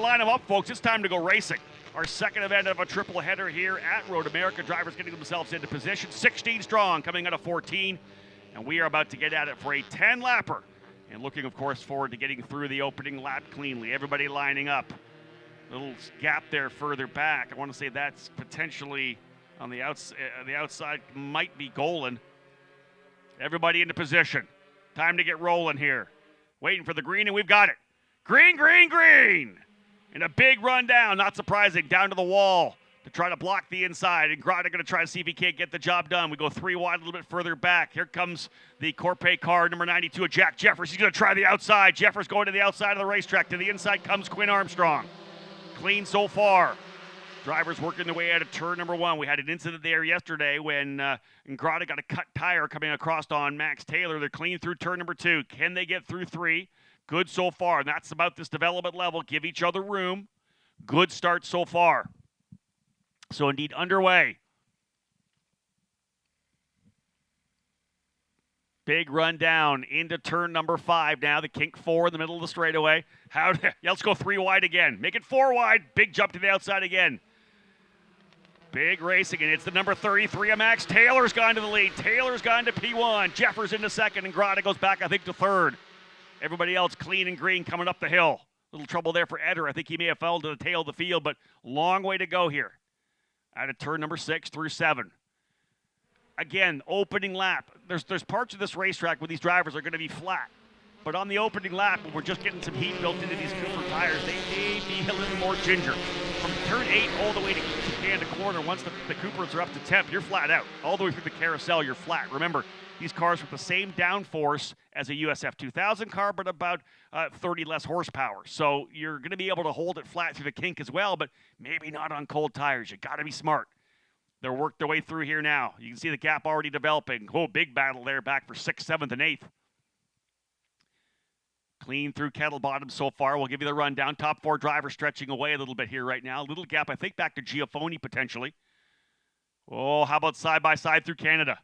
line them up, folks. It's time to go racing. Our second event of a triple header here at Road America. Drivers getting themselves into position. 16 strong coming out of 14. And we are about to get at it for a 10-lapper. And looking, of course, forward to getting through the opening lap cleanly. Everybody lining up. Little gap there further back. I want to say that's potentially on the outside. Might be Golan. Everybody into position. Time to get rolling here. Waiting for the green, and we've got it. Green, green, green. And a big run down, not surprising, down to the wall to try to block the inside. And Grotta going to try to see if he can't get the job done. We go 3 wide, a little bit further back. Here comes the Corpay car, number 92 of Jack Jeffers. He's going to try the outside. Jeffers going to the outside of the racetrack. To the inside comes Quinn Armstrong. Clean so far. Drivers working their way out of turn number 1. We had an incident there yesterday when Grotta got a cut tire coming across on Max Taylor. They're clean through turn number 2. Can they get through 3? Good so far, and that's about this development level. Give each other room. Good start so far. So indeed underway. Big run down into turn number 5 now. The kink 4 in the middle of the straightaway. Let's go 3 wide again. Make it 4 wide. Big jump to the outside again. Big racing, and it's the number 33 of Max. Taylor's gone to the lead. Taylor's gone to P1. Jeffers into second, and Grotta goes back, I think, to third. Everybody else clean and green coming up the hill. Little trouble there for Eder. I think he may have fell to the tail of the field, but long way to go here. Out of turn number 6 through 7. Again, opening lap. There's parts of this racetrack where these drivers are going to be flat. But on the opening lap, when we're just getting some heat built into these Cooper tires, they may be a little more ginger. From turn 8 all the way to Canada Corner, once the Coopers are up to temp, you're flat out. All the way through the carousel, you're flat. Remember, these cars with the same downforce as a USF 2000 car, but about 30 less horsepower. So you're going to be able to hold it flat through the kink as well, but maybe not on cold tires. You got to be smart. They're worked their way through here now. You can see the gap already developing. Oh, big battle there back for 6th, 7th, and 8th. Clean through Kettle Bottom so far. We'll give you the rundown. Top 4 drivers stretching away a little bit here right now. Little gap, I think, back to Giafoni potentially. Oh, how about side-by-side through Canada?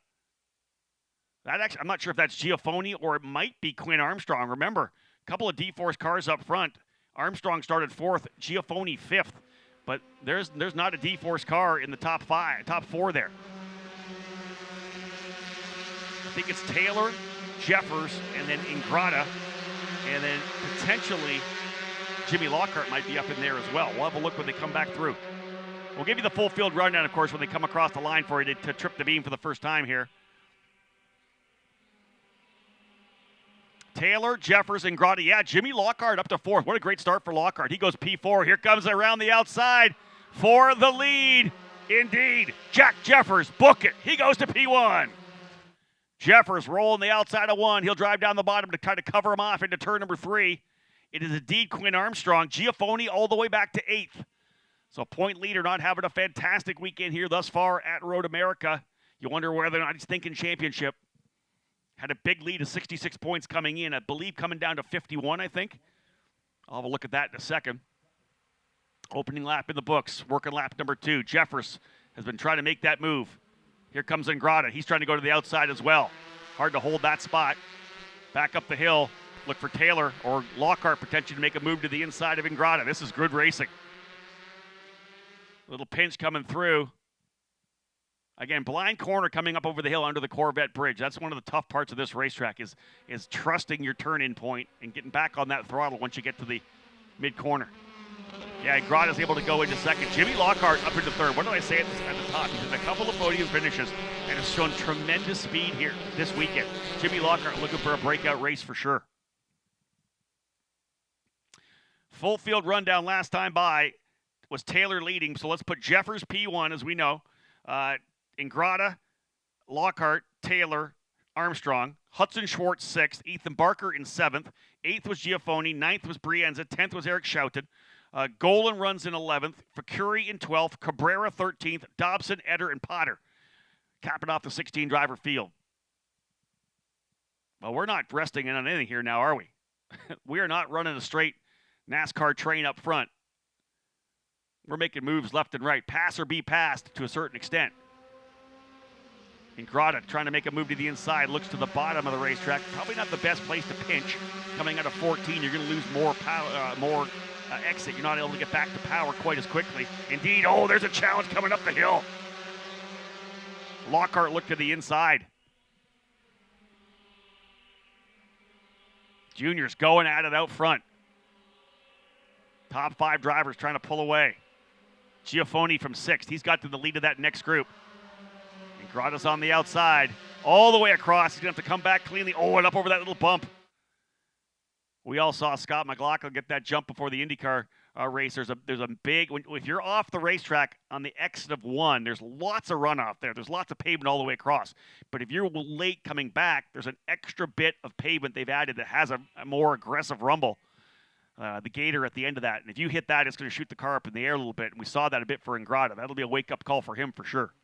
I'm not sure if that's Giafoni or it might be Quinn Armstrong. Remember, a couple of D-Force cars up front. Armstrong started 4th, Giafoni 5th. But there's not a D-Force car in the top 4 there. I think it's Taylor, Jeffers, and then Ingrata. And then potentially Jimmy Lockhart might be up in there as well. We'll have a look when they come back through. We'll give you the full field rundown, of course, when they come across the line for you to trip the beam for the first time here. Taylor, Jeffers, and Grotta. Yeah, Jimmy Lockhart up to 4th. What a great start for Lockhart. He goes P4. Here comes around the outside for the lead. Indeed, Jack Jeffers, book it. He goes to P1. Jeffers rolling the outside of 1. He'll drive down the bottom to try to cover him off into turn number 3. It is indeed Quinn Armstrong. Giafoni all the way back to 8th. So point leader not having a fantastic weekend here thus far at Road America. You wonder whether or not he's thinking championship. Had a big lead of 66 points coming in. I believe coming down to 51, I think. I'll have a look at that in a second. Opening lap in the books. Working lap number 2. Jeffers has been trying to make that move. Here comes Ingrata. He's trying to go to the outside as well. Hard to hold that spot. Back up the hill. Look for Taylor or Lockhart potentially to make a move to the inside of Ingrata. This is good racing. Little pinch coming through. Again, blind corner coming up over the hill under the Corvette Bridge. That's one of the tough parts of this racetrack is trusting your turn-in point and getting back on that throttle once you get to the mid-corner. Yeah, Grotta's able to go into second. Jimmy Lockhart up into third. What did I say at the top? He's in a couple of podium finishes and has shown tremendous speed here this weekend. Jimmy Lockhart looking for a breakout race for sure. Full field rundown last time by was Taylor leading, so let's put Jeffers P1 as we know. Ingrata, Lockhart, Taylor, Armstrong, Hudson Schwartz 6th, Ethan Barker in 7th, 8th was Giafoni, 9th was Brienza, 10th was Eric Schouten. Golan runs in 11th, Facuri in 12th, Cabrera 13th, Dobson, Eder, and Potter capping off the 16-driver field. Well, we're not resting in on anything here now, are we? We are not running a straight NASCAR train up front. We're making moves left and right. Pass or be passed to a certain extent. Ingrata trying to make a move to the inside. Looks to the bottom of the racetrack. Probably not the best place to pinch. Coming out of 14, you're going to lose more power, more exit, you're not able to get back to power quite as quickly. Indeed, oh, there's a challenge coming up the hill. Lockhart looked to the inside. Junior's going at it out front. Top 5 drivers trying to pull away. Giafoni from 6th. He's got to the lead of that next group. And Grotta's on the outside. All the way across. He's going to have to come back cleanly. Oh, and up over that little bump. We all saw Scott McLaughlin get that jump before the IndyCar race. There's a big, if you're off the racetrack on the exit of 1, there's lots of runoff there. There's lots of pavement all the way across. But if you're late coming back, there's an extra bit of pavement they've added that has a more aggressive rumble. The gator at the end of that. And if you hit that, it's going to shoot the car up in the air a little bit. And we saw that a bit for Ingrata. That'll be a wake-up call for him for sure.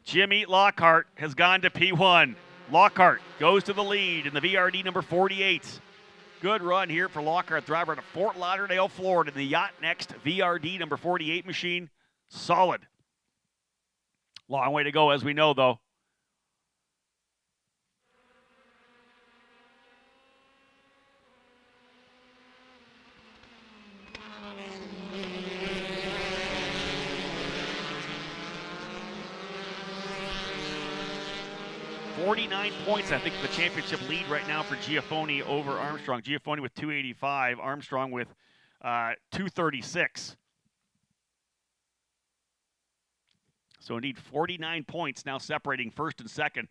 Jimmy Lockhart has gone to P1. Lockhart goes to the lead in the VRD number 48. Good run here for Lockhart, driver out of Fort Lauderdale, Florida, in the Yacht Next VRD number 48 machine. Solid. Long way to go, as we know, though. .49 points, I think, the championship lead right now for Giafoni over Armstrong. Giafoni with 285, Armstrong with 236. So indeed, 49 points now separating first and second.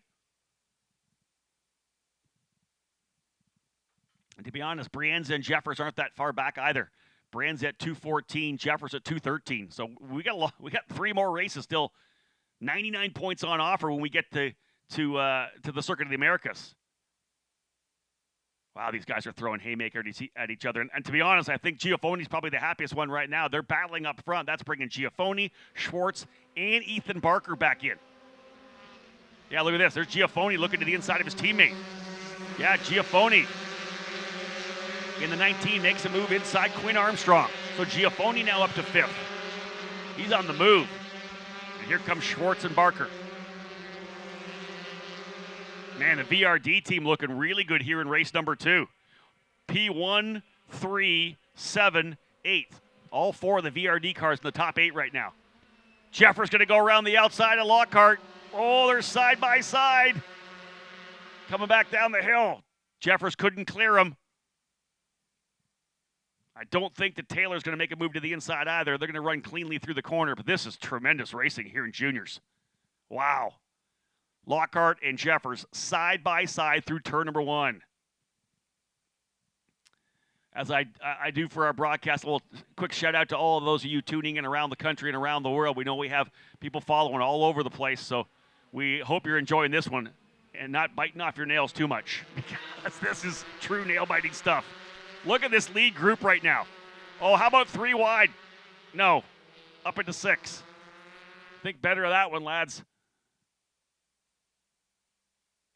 And to be honest, Brienza and Jeffers aren't that far back either. Brienza at 214, Jeffers at 213. So we got 3 more races still. 99 points on offer when we get to the Circuit of the Americas. Wow, these guys are throwing haymaker at each other. And to be honest, I think Giafoni's probably the happiest one right now. They're battling up front. That's bringing Giafoni, Schwartz, and Ethan Barker back in. Yeah, look at this. There's Giafoni looking to the inside of his teammate. Yeah, Giafoni in the 19 makes a move inside Quinn Armstrong. So Giafoni now up to 5th. He's on the move. And here comes Schwartz and Barker. Man, the VRD team looking really good here in race number 2. P1, 3, 7, 8. All 4 of the VRD cars in the top 8 right now. Jeffers going to go around the outside of Lockhart. Oh, they're side by side. Coming back down the hill. Jeffers couldn't clear him. I don't think that Taylor's going to make a move to the inside either. They're going to run cleanly through the corner, but this is tremendous racing here in juniors. Wow. Lockhart and Jeffers side by side through turn number 1. As I do for our broadcast, a little quick shout out to all of those of you tuning in around the country and around the world. We know we have people following all over the place, so we hope you're enjoying this one and not biting off your nails too much, because this is true nail-biting stuff. Look at this lead group right now. Oh, how about 3 wide? No, up into 6. Think better of that one, lads.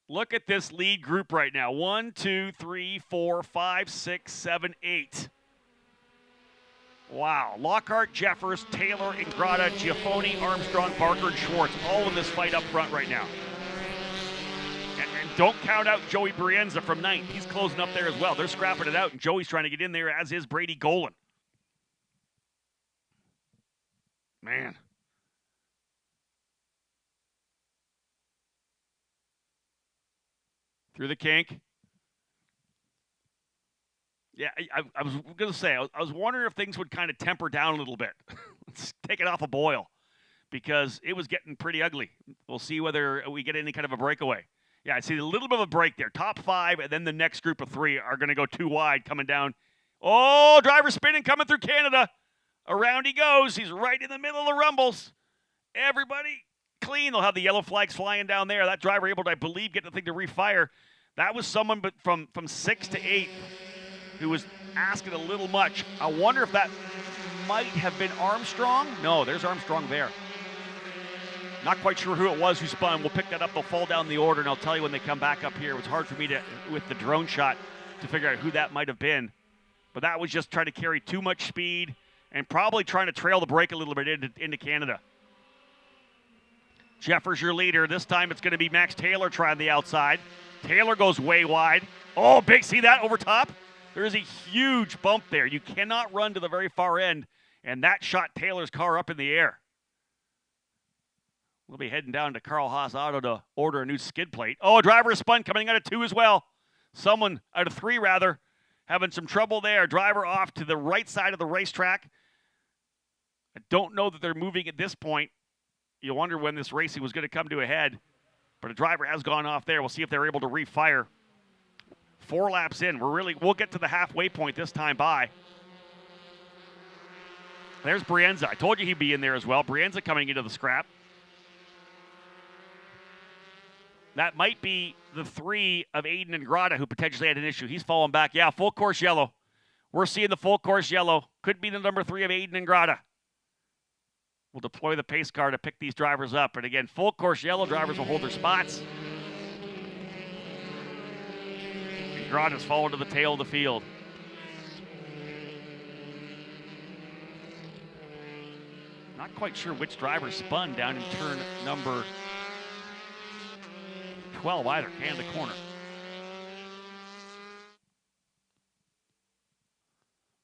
Look at this lead group right now. 1, 2, 3, 4, 5, 6, 7, 8. Wow. Lockhart, Jeffers, Taylor, Ingrata, Giafoni, Armstrong, Barker, and Schwartz all in this fight up front right now. And don't count out Joey Brienza from 9th. He's closing up there as well. They're scrapping it out, and Joey's trying to get in there, as is Brady Golan. Man. Through the kink. Yeah, I was going to say, I was wondering if things would kind of temper down a little bit. Let's take it off a boil, because it was getting pretty ugly. We'll see whether we get any kind of a breakaway. Yeah, I see a little bit of a break there. Top 5, and then the next group of 3 are going to go 2 wide coming down. Oh, driver spinning coming through Canada. Around he goes. He's right in the middle of the rumbles. Everybody clean. They'll have the yellow flags flying down there. That driver able to, I believe, get the thing to refire. That was someone but from 6 to 8 who was asking a little much. I wonder if that might have been Armstrong. No, there's Armstrong there. Not quite sure who it was who spun. We'll pick that up. They'll fall down the order, and I'll tell you when they come back up here. It was hard for me to, with the drone shot, to figure out who that might have been. But that was just trying to carry too much speed and probably trying to trail the brake a little bit into Canada. Jeffers, your leader. This time it's going to be Max Taylor trying the outside. Taylor goes way wide. Oh, big, see that over top? There's a huge bump there. You cannot run to the very far end, and that shot Taylor's car up in the air. We'll be heading down to Carl Haas Auto to order a new skid plate. Oh, a driver spun coming out of 2 as well. Someone out of 3, rather, having some trouble there. Driver off to the right side of the racetrack. I don't know that they're moving at this point. You wonder when this racing was going to come to a head. But a driver has gone off there. We'll see if they're able to refire. 4 laps in. We'll get to the halfway point this time by. There's Brienza. I told you he'd be in there as well. Brienza coming into the scrap. That might be the 3 of Aiden and Grata who potentially had an issue. He's falling back. Yeah, full course yellow. We're seeing the full course yellow. Could be the number 3 of Aiden and Grata. We'll deploy the pace car to pick these drivers up. And again, full course yellow drivers will hold their spots. And Grata's falling to the tail of the field. Not quite sure which driver spun down in turn number 12 either. Can the corner.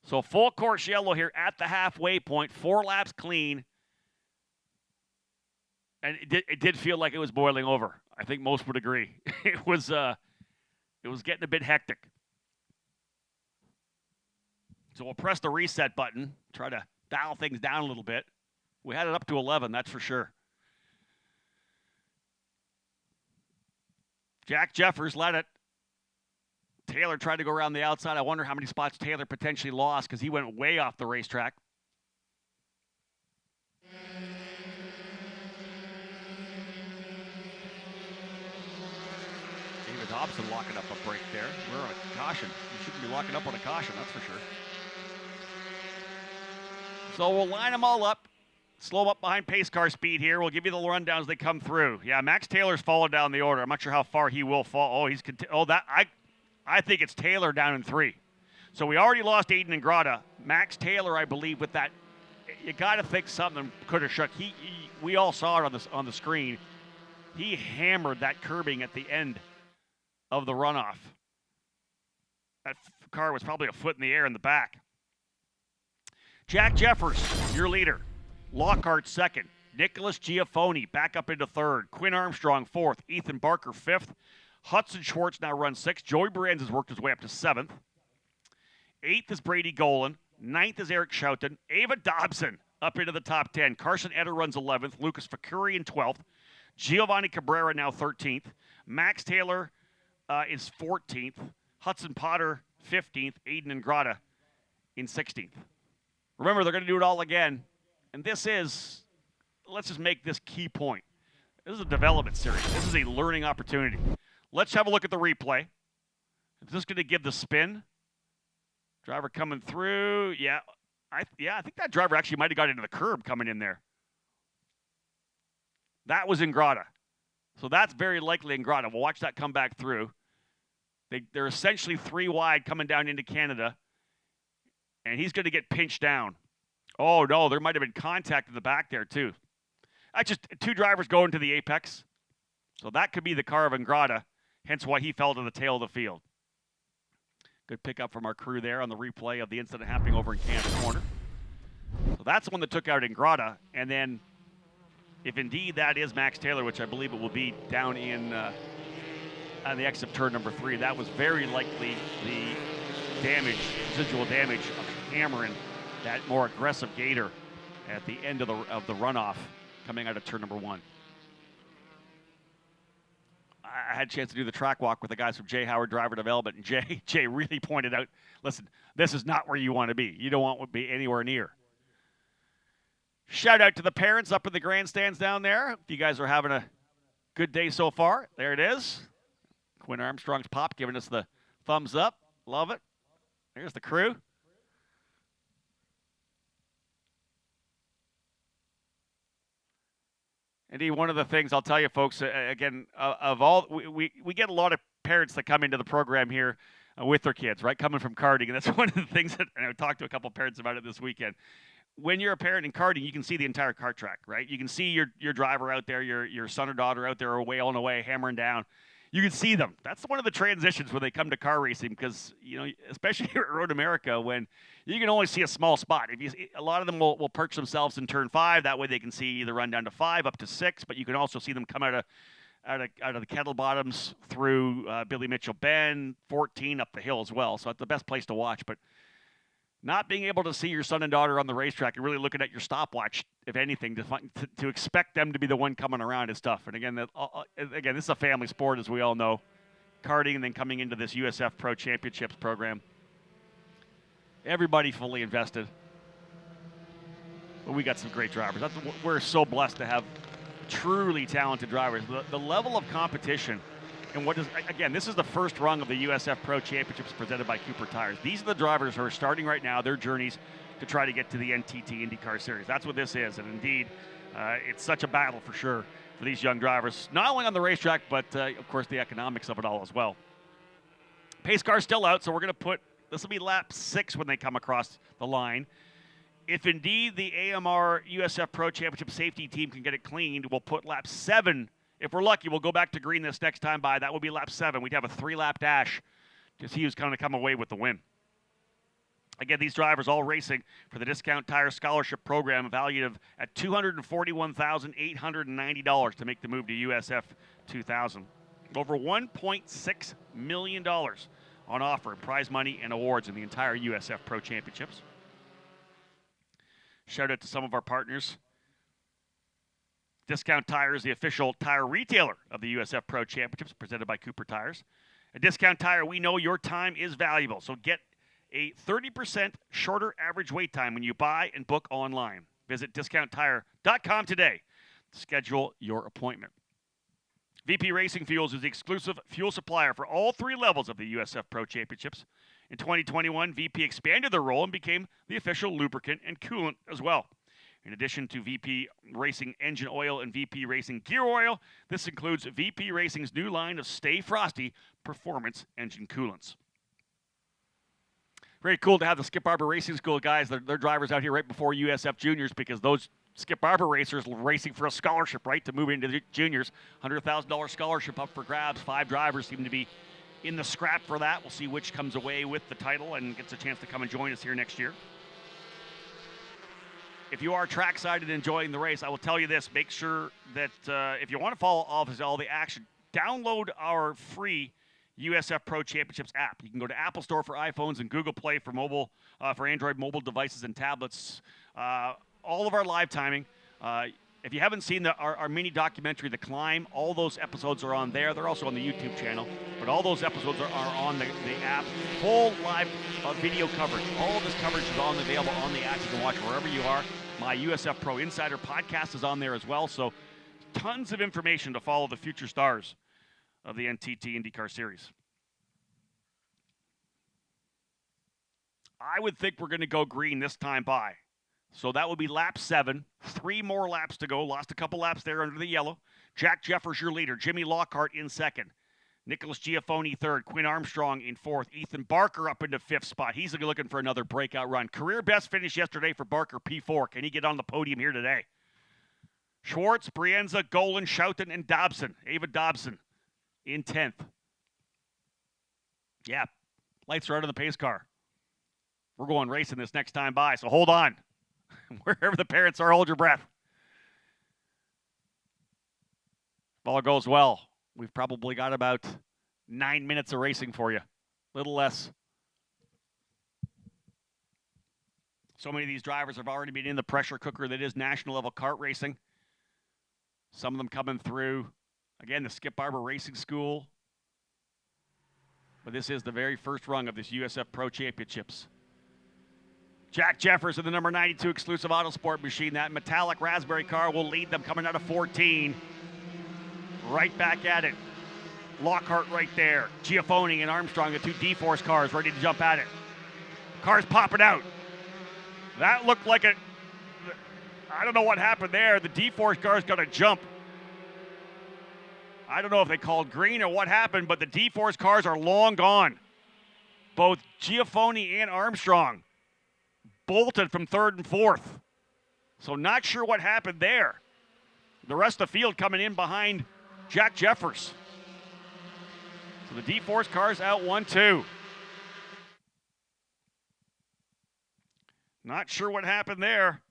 So full course yellow here at the halfway point. 4 laps clean. And it did feel like it was boiling over. I think most would agree. It was getting a bit hectic. So we'll press the reset button, try to dial things down a little bit. We had it up to 11, that's for sure. Jack Jeffers led it. Taylor tried to go around the outside. I wonder how many spots Taylor potentially lost because he went way off the racetrack. David Dobson locking up a break there. We're on a caution. You shouldn't be locking up on a caution, that's for sure. So we'll line them all up. Slow up behind pace car speed here. We'll give you the rundown as they come through. Yeah, Max Taylor's fallen down the order. I'm not sure how far he will fall. I think it's Taylor down in 3. So we already lost Aiden and Grata. Max Taylor, I believe, with that, you got to think something could have shook. We all saw it on the screen. He hammered that curbing at the end of the runoff. That car was probably a foot in the air in the back. Jack Jeffers, your leader. Lockhart second. Nicholas Giafoni back up into 3rd. Quinn Armstrong 4th. Ethan Barker 5th. Hudson Schwartz now runs 6th. Joey Brienz has worked his way up to 7th. 8th is Brady Golan. 9th is Eric Schouten. Ava Dobson up into the top 10. Carson Eder runs 11th. Lucas Facuri in 12th. Giovanni Cabrera now 13th. Max Taylor is 14th. Hudson Potter 15th. Aiden and Grata in 16th. Remember, they're going to do it all again. And this is, let's just make this key point. This is a development series. This is a learning opportunity. Let's have a look at the replay. Is this going to give the spin? Driver coming through. Yeah, I think that driver actually might have got into the curb coming in there. That was in Grata. So that's very likely in Grata. We'll watch that come back through. They're essentially 3 wide coming down into Canada. And he's going to get pinched down. Oh, no, there might have been contact in the back there, too. That's just 2 drivers going to the apex. So that could be the car of Ingrata, hence why he fell to the tail of the field. Good pickup from our crew there on the replay of the incident happening over in Canada Corner. So that's the one that took out Ingrata. And then, if indeed that is Max Taylor, which I believe it will be down in on the exit of turn number 3, that was very likely the residual damage of hammering that more aggressive gator at the end of the runoff coming out of turn number 1. I had a chance to do the track walk with the guys from Jay Howard Driver Development, and Jay really pointed out, listen, this is not where you want to be. You don't want to be anywhere near. Shout out to the parents up in the grandstands down there. If you guys are having a good day so far, there it is. Quinn Armstrong's pop giving us the thumbs up. Love it. There's the crew. Indeed, one of the things I'll tell you, folks, again, we get a lot of parents that come into the program here with their kids, right, coming from karting. And that's one of the things that, and I talked to a couple of parents about it this weekend. When you're a parent in karting, you can see the entire kart track, right? You can see your driver out there, your son or daughter out there away on the way, hammering down. you can see them. That's one of the transitions when they come to car racing because, especially here at Road America, when you can only see a small spot. A lot of them will perch themselves in turn 5. That way they can see the run down to 5 up to 6, but you can also see them come out of the kettle bottoms through Billy Mitchell Bend, 14 up the hill as well. So it's the best place to watch. But not being able to see your son and daughter on the racetrack and really looking at your stopwatch, if anything, to expect them to be the one coming around is tough. And again, this is a family sport, as we all know. Karting and then coming into this USF Pro Championships program. Everybody fully invested. But we got some great drivers. We're so blessed to have truly talented drivers. The level of competition and this is the first rung of the USF Pro Championships presented by Cooper Tires. These are the drivers who are starting right now their journeys to try to get to the NTT IndyCar Series. That's what this is, and indeed, it's such a battle for sure for these young drivers, not only on the racetrack, but of course the economics of it all as well. Pace car's still out, so we're going to this will be lap 6 when they come across the line. If indeed the AMR USF Pro Championship safety team can get it cleaned, we'll put lap 7. If we're lucky, we'll go back to green this next time by. That would be lap 7. We'd have a 3-lap dash to see who's going to come away with the win. Again, these drivers all racing for the Discount Tire Scholarship Program, valued at $241,890 to make the move to USF 2000. Over $1.6 million on offer in prize money and awards in the entire USF Pro Championships. Shout out to some of our partners. Discount Tire is the official tire retailer of the USF Pro Championships, presented by Cooper Tires. At Discount Tire, we know your time is valuable, so get a 30% shorter average wait time when you buy and book online. Visit discounttire.com today to schedule your appointment. VP Racing Fuels is the exclusive fuel supplier for all 3 levels of the USF Pro Championships. In 2021, VP expanded their role and became the official lubricant and coolant as well. In addition to VP Racing engine oil and VP Racing gear oil, this includes VP Racing's new line of Stay Frosty performance engine coolants. Very cool to have the Skip Barber Racing School guys, their drivers out here right before USF Juniors, because those Skip Barber racers racing for a scholarship, right, to move into the juniors. $100,000 scholarship up for grabs. 5 drivers seem to be in the scrap for that. We'll see which comes away with the title and gets a chance to come and join us here next year. If you are trackside and enjoying the race, I will tell you this. Make sure that if you want to follow all the action, download our free USF Pro Championships app. You can go to Apple Store for iPhones and Google Play for mobile, for Android mobile devices and tablets. All of our live timing. If you haven't seen our mini documentary, The Climb, all those episodes are on there. They're also on the YouTube channel. But all those episodes are on the app. Full live video coverage. All of this coverage is available on the app. You can watch wherever you are. My USF Pro Insider podcast is on there as well. So tons of information to follow the future stars of the NTT IndyCar Series. I would think we're going to go green this time by. So that would be lap 7. 3 more laps to go. Lost a couple laps there under the yellow. Jack Jeffers, your leader. Jimmy Lockhart in 2nd. Nicholas Giafoni 3rd. Quinn Armstrong in 4th. Ethan Barker up into 5th spot. He's looking for another breakout run. Career best finish yesterday for Barker, P4. Can he get on the podium here today? Schwartz, Brienza, Golan, Schouten, and Dobson. Ava Dobson in 10th. Yeah, lights are out on the pace car. We're going racing this next time by, so hold on. Wherever the parents are, hold your breath. If all goes well, we've probably got about 9 minutes of racing for you. A little less. So many of these drivers have already been in the pressure cooker that is national level kart racing. Some of them coming through, again, the Skip Barber Racing School. But this is the very first rung of this USF Pro Championships. Jack Jeffers in the number 92 exclusive Autosport machine. That metallic raspberry car will lead them coming out of 14. Right back at it. Lockhart right there. Giafoni and Armstrong, the 2 D-Force cars, ready to jump at it. Cars popping out. That looked like I don't know what happened there. The D-Force cars got a jump. I don't know if they called green or what happened, but the D-Force cars are long gone. Both Giafoni and Armstrong bolted from 3rd and 4th. So not sure what happened there. The rest of the field coming in behind Jack Jeffers. So the D-Force cars out 1-2. Not sure what happened there.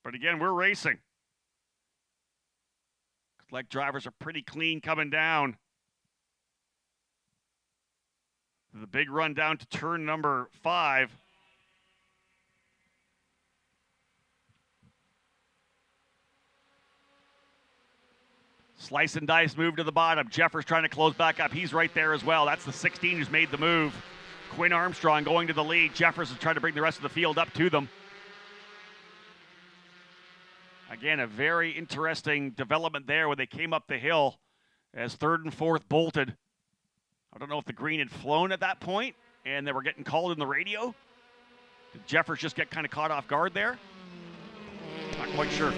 But again, we're racing. Looks like drivers are pretty clean coming down. The big run down to turn number 5. Slice and dice move to the bottom. Jeffers trying to close back up. He's right there as well. That's the 16 who's made the move. Quinn Armstrong going to the lead. Jeffers is trying to bring the rest of the field up to them. Again, a very interesting development there when they came up the hill as 3rd and 4th bolted. I don't know if the green had flown at that point and they were getting called in the radio. Did Jeffers just get kind of caught off guard there? Not quite sure.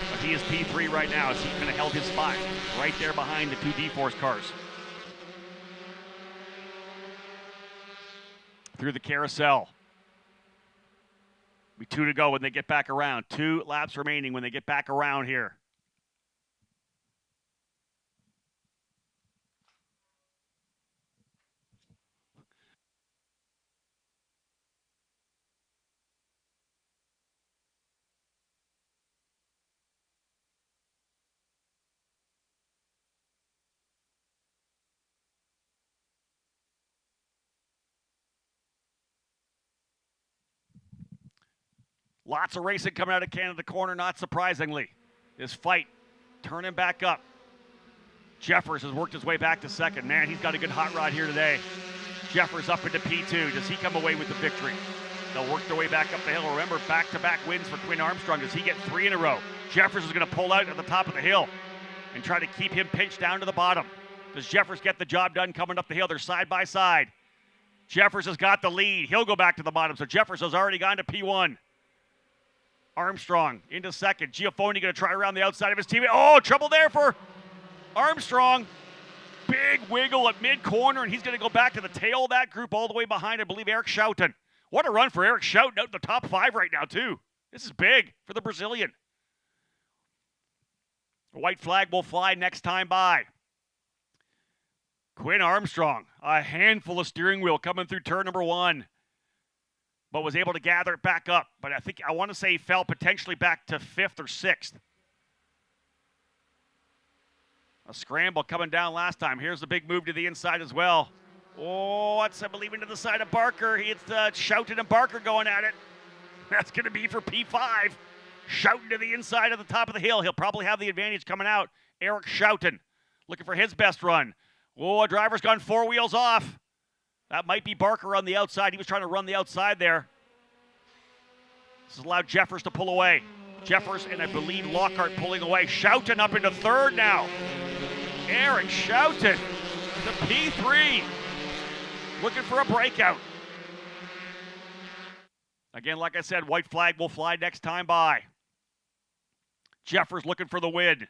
But he is P3 right now as he kind of held his spot right there behind the 2 D-Force cars. Through the carousel. Be 2 to go when they get back around. 2 laps remaining when they get back around here. Lots of racing coming out of Canada corner, not surprisingly. This fight turning back up. Jeffers has worked his way back to 2nd. Man, he's got a good hot rod here today. Jeffers up into P2. Does he come away with the victory? They'll work their way back up the hill. Remember, back-to-back wins for Quinn Armstrong. Does he get 3 in a row? Jeffers is going to pull out at the top of the hill and try to keep him pinched down to the bottom. Does Jeffers get the job done coming up the hill? They're side by side. Jeffers has got the lead. He'll go back to the bottom. So Jeffers has already gone to P1. Armstrong into 2nd. Giafoni going to try around the outside of his teammate. Oh, trouble there for Armstrong. Big wiggle at mid-corner, and he's going to go back to the tail of that group all the way behind, I believe, Eric Schouten. What a run for Eric Schouten out in the top 5 right now, too. This is big for the Brazilian. The white flag will fly next time by. Quinn Armstrong, a handful of steering wheel coming through turn number 1. But was able to gather it back up. But I want to say he fell potentially back to 5th or 6th. A scramble coming down last time. Here's the big move to the inside as well. Oh, it's, I believe, into the side of Barker. It's Schouten and Barker going at it. That's going to be for P5. Schouten to the inside of the top of the hill. He'll probably have the advantage coming out. Eric Schouten looking for his best run. Oh, a driver's gone 4 wheels off. That might be Barker on the outside. He was trying to run the outside there. This has allowed Jeffers to pull away. Jeffers and I believe Lockhart pulling away. Schouten up into 3rd now. Eric Schouten to P3. Looking for a breakout. Again, like I said, white flag will fly next time by. Jeffers looking for the win.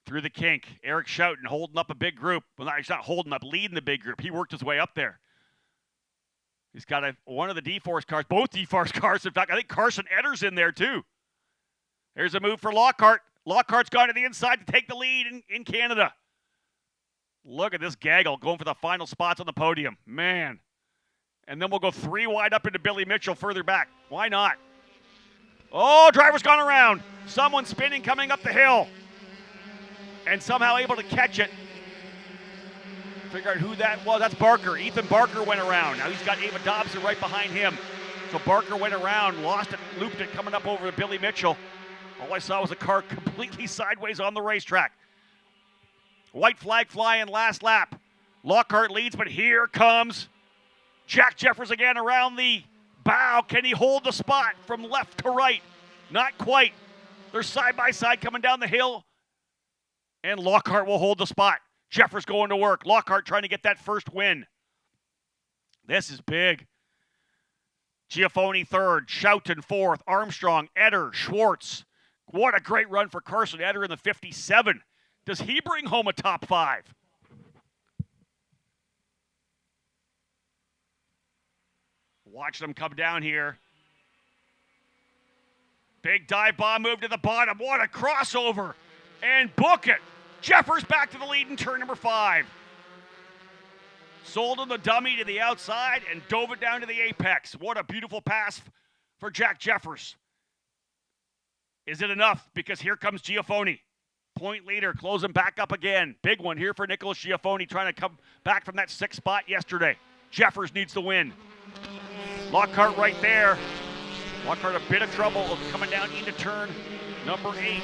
Through the kink, Eric Schouten holding up a big group. Well, he's not holding up, leading the big group. He worked his way up there. He's got one of the D-Force cars, both D-Force cars. In fact, I think Carson Etter's in there too. There's a move for Lockhart. Lockhart's gone to the inside to take the lead in Canada. Look at this gaggle going for the final spots on the podium. Man. And then we'll go 3 wide up into Billy Mitchell further back. Why not? Oh, driver's gone around. Someone spinning coming up the hill. And somehow able to catch it. Figure out who that was. That's Barker. Ethan Barker went around. Now he's got Ava Dobson right behind him. So Barker went around, lost it, looped it, coming up over to Billy Mitchell. All I saw was a car completely sideways on the racetrack. White flag flying last lap. Lockhart leads, but here comes Jack Jeffers again around the bow. Can he hold the spot from left to right? Not quite. They're side by side coming down the hill. And Lockhart will hold the spot. Jeffers going to work. Lockhart trying to get that first win. This is big. Giafoni 3rd, Schouten 4th, Armstrong, Etter, Schwartz. What a great run for Carson Etter in the 57. Does he bring home a top 5? Watch them come down here. Big dive bomb move to the bottom. What a crossover. And book it. Jeffers back to the lead in turn number 5. Sold him the dummy to the outside and dove it down to the apex. What a beautiful pass for Jack Jeffers. Is it enough? Because here comes Giafoni. Point leader, closing back up again. Big one here for Nicholas Giafoni, trying to come back from that 6th spot yesterday. Jeffers needs the win. Lockhart right there. Lockhart a bit of trouble coming down into turn number 8.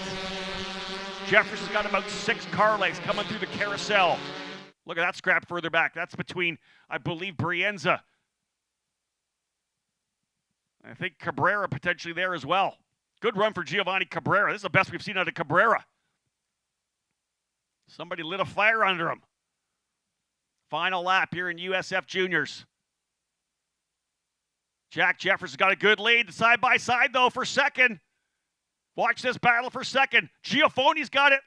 Jeffers has got about 6 car legs coming through the carousel. Look at that scrap further back. That's between, I believe, Brienza. I think Cabrera potentially there as well. Good run for Giovanni Cabrera. This is the best we've seen out of Cabrera. Somebody lit a fire under him. Final lap here in USF Juniors. Jack Jeffers has got a good lead. Side by side, though, for second. Watch this battle for second. Giafoni's got it.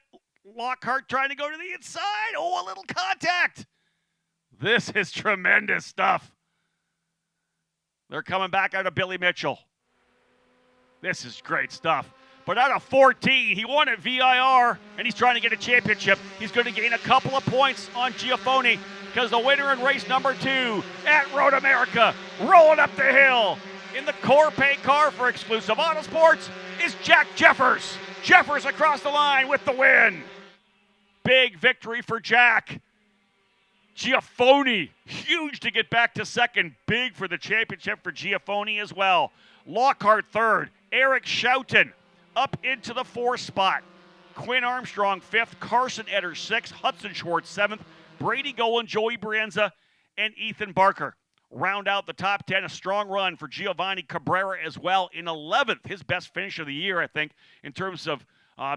Lockhart trying to go to the inside. Oh, a little contact. This is tremendous stuff. They're coming back out of Billy Mitchell. This is great stuff. But out of 14, he won at VIR, and he's trying to get a championship. He's going to gain a couple of points on Giafoni because the winner in race number 2 at Road America, rolling up the hill in the Corpay car for Exclusive Autosports, is Jack Jeffers. Jeffers across the line with the win. Big victory for Jack. Giafoni, huge to get back to second. Big for the championship for Giafoni as well. Lockhart third. Eric Schouten up into the 4th spot. Quinn Armstrong 5th. Carson Etter 6th. Hudson Schwartz 7th. Brady Golan, Joey Brienza, and Ethan Barker round out the top 10. A strong run for Giovanni Cabrera as well in 11th. His best finish of the year, I think, in terms of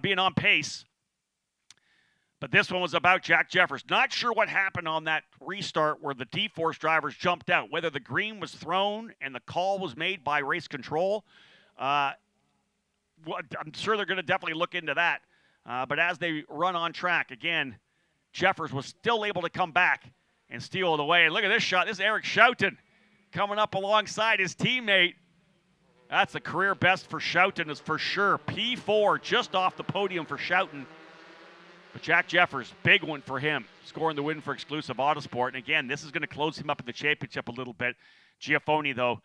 being on pace. But this one was about Jack Jeffers. Not sure what happened on that restart where the D-Force drivers jumped out, whether the green was thrown and the call was made by race control. I'm sure they're going to definitely look into that. But as they run on track, again, Jeffers was still able to come back and steal it away. And look at this shot. This is Eric Schouten coming up alongside his teammate. That's a career best for Schouten, is for sure. P4 just off the podium for Schouten. But Jack Jeffers, big one for him, scoring the win for Exclusive Autosport. And again, this is going to close him up in the championship a little bit. Giafoni, though,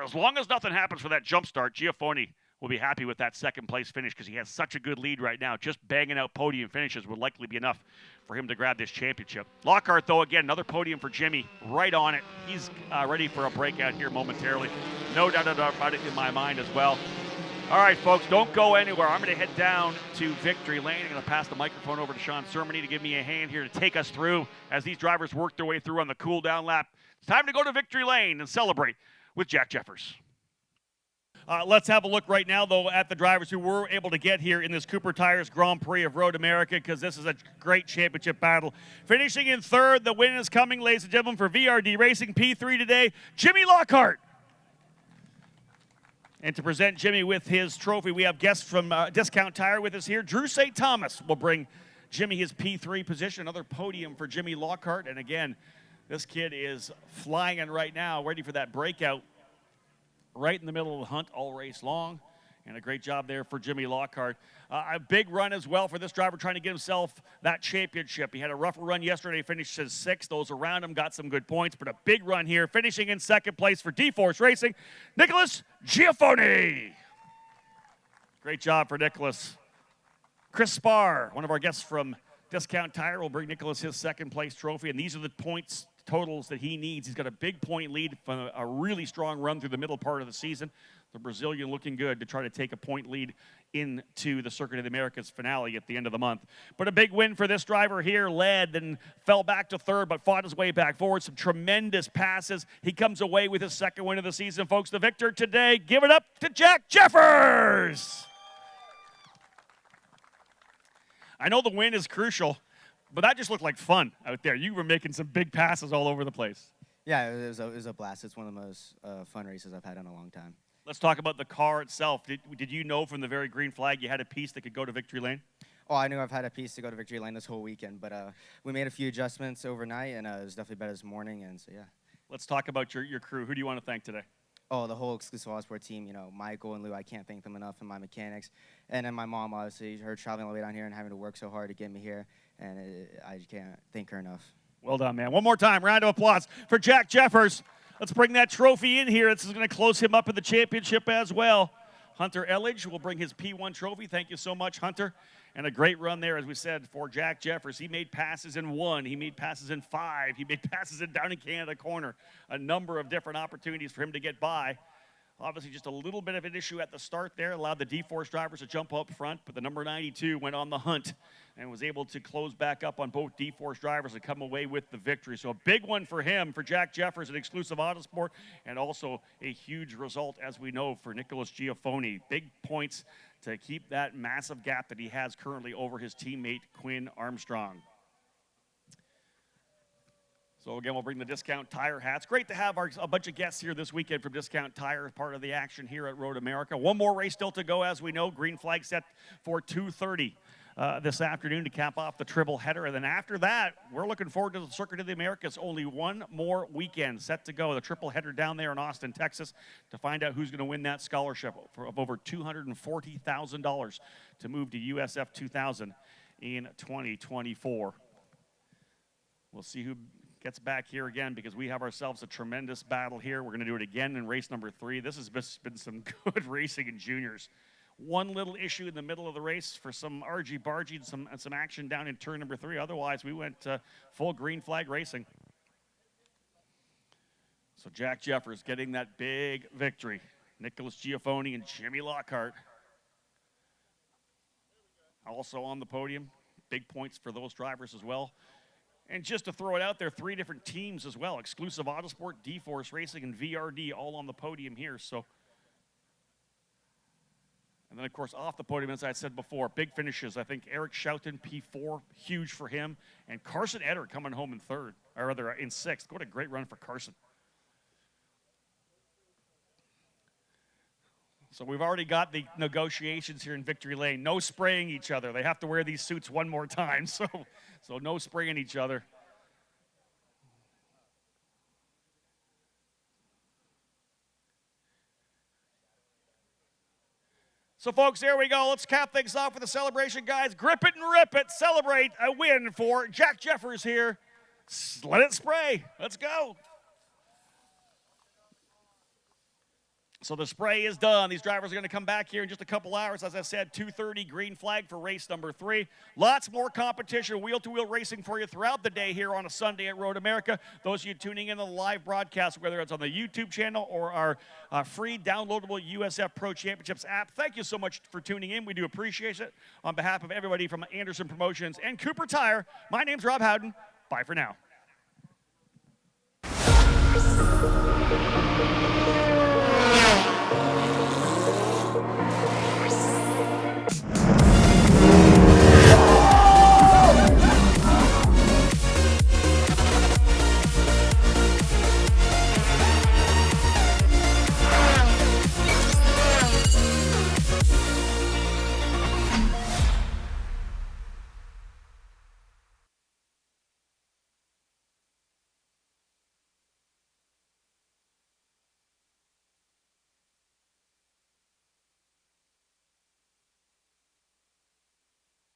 as long as nothing happens for that jump start, Giafoni will be happy with that second place finish because he has such a good lead right now. Just banging out podium finishes would likely be enough for him to grab this championship. Lockhart, though, again, another podium for Jimmy, right on it. He's ready for a breakout here momentarily. No doubt about it in my mind as well. All right, folks, don't go anywhere. I'm going to head down to Victory Lane. I'm going to pass the microphone over to Sean Sermony to give me a hand here to take us through as these drivers work their way through on the cool-down lap. It's time to go to Victory Lane and celebrate with Jack Jeffers. Let's have a look right now, though, at the drivers who were able to get here in this Cooper Tires Grand Prix of Road America, because this is a great championship battle. Finishing in third, the win is coming, ladies and gentlemen, for VRD Racing P3 today, Jimmy Lockhart. And to present Jimmy with his trophy, we have guests from Discount Tire with us here. Drew St. Thomas will bring Jimmy his P3 position, another podium for Jimmy Lockhart. And again, this kid is flying in right now, ready for that breakout right in the middle of the hunt all race long. And a great job there for Jimmy Lockhart. A big run as well for this driver trying to get himself that championship. He had a rougher run yesterday, finished as 6th. Those around him got some good points, but a big run here, finishing in second place for D-Force Racing, Nicholas Giafoni. Great job for Nicholas. Chris Spar, one of our guests from Discount Tire, will bring Nicholas his second place trophy, and these are the points totals that he needs. He's got a big point lead from a really strong run through the middle part of the season. The Brazilian looking good to try to take a point lead into the Circuit of the Americas finale at the end of the month. But a big win for this driver here, led and fell back to third, but fought his way back forward. Some tremendous passes. He comes away with his second win of the season, folks. The victor today, give it up to Jack Jeffers. I know the win is crucial, but that just looked like fun out there. You were making some big passes all over the place. Yeah, it was a blast. It's one of the most fun races I've had in a long time. Let's talk about the car itself. Did you know from the very green flag you had a piece that could go to Victory Lane? Oh, I knew I've had a piece to go to Victory Lane this whole weekend, but we made a few adjustments overnight, and it was definitely better this morning, and so yeah. Let's talk about your crew. Who do you want to thank today? Oh, the whole exclusive Autosport team, you know, Michael and Lou, I can't thank them enough, and my mechanics. And then my mom, obviously, her traveling all the way down here and having to work so hard to get me here, and I can't thank her enough. Well done, man. One more time, round of applause for Jack Jeffers. Let's bring that trophy in here. This is going to close him up in the championship as well. Hunter Elledge will bring his P1 trophy. Thank you so much, Hunter. And a great run there, as we said, for Jack Jeffers. He made passes in 1. He made passes in 5. He made passes in down in Canada corner. A number of different opportunities for him to get by. Obviously, just a little bit of an issue at the start there. Allowed the D-Force drivers to jump up front, but the number 92 went on the hunt and was able to close back up on both D-Force drivers and come away with the victory. So a big one for him, for Jack Jeffers, an exclusive Autosport, and also a huge result, as we know, for Nicholas Giafoni. Big points to keep that massive gap that he has currently over his teammate, Quinn Armstrong. So again, we'll bring the Discount Tire hats. Great to have a bunch of guests here this weekend from Discount Tire, part of the action here at Road America. One more race still to go, as we know. Green flag set for 2:30 this afternoon to cap off the triple header. And then after that, we're looking forward to the Circuit of the Americas. Only one more weekend set to go. The triple header down there in Austin, Texas, to find out who's going to win that scholarship of over $240,000 to move to USF 2000 in 2024. We'll see who gets back here again, because we have ourselves a tremendous battle here. We're going to do it again in race number 3. This has been some good racing in juniors. One little issue in the middle of the race for some argy-bargy and some action down in turn number 3. Otherwise, we went full green flag racing. So Jack Jeffers getting that big victory. Nicholas Giafoni and Jimmy Lockhart also on the podium. Big points for those drivers as well. And just to throw it out there, 3 different teams as well. Exclusive Autosport, D-Force Racing, and VRD all on the podium here. So, and then, of course, off the podium, as I said before, big finishes. I think Eric Schouten, P4, huge for him. And Carson Etter coming home in 3rd, or rather in 6th. What a great run for Carson. So we've already got the negotiations here in Victory Lane. No spraying each other. They have to wear these suits one more time. So no spraying each other. So, folks, there we go. Let's cap things off with a celebration, guys. Grip it and rip it. Celebrate a win for Jack Jeffers here. Let it spray. Let's go. So the spray is done. These drivers are going to come back here in just a couple hours. As I said, 2:30 green flag for race number 3. Lots more competition, wheel-to-wheel racing for you throughout the day here on a Sunday at Road America. Those of you tuning in on the live broadcast, whether it's on the YouTube channel or our free downloadable USF Pro Championships app, thank you so much for tuning in. We do appreciate it. On behalf of everybody from Anderson Promotions and Cooper Tire, my name's Rob Howden. Bye for now.